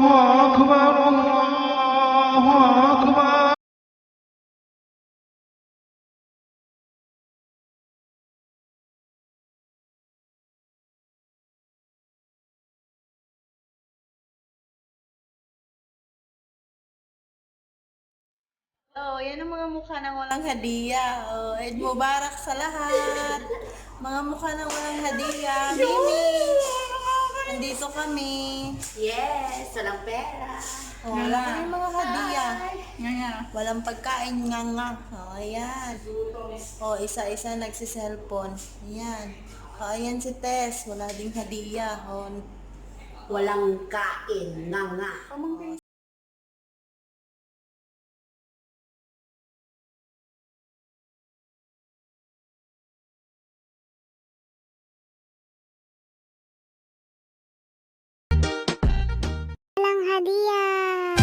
أكبر الله أكبر. Oh, yan ang mga mukha ng walang hadiya. Oh, Eid Mubarak sa lahat. Mga mukha ng walang hadiya. Mimi, nandito kami. Yes, walang pera. Oh, wala kami mga hadiya. Walang pagkain nga nga. Oh, ayan. Oh, isa-isa nagsiselfon. Ayan. Oh, ayan si Tess. Wala ding hadiya. Oh, Walang kain, nga nga. Walang hadiah.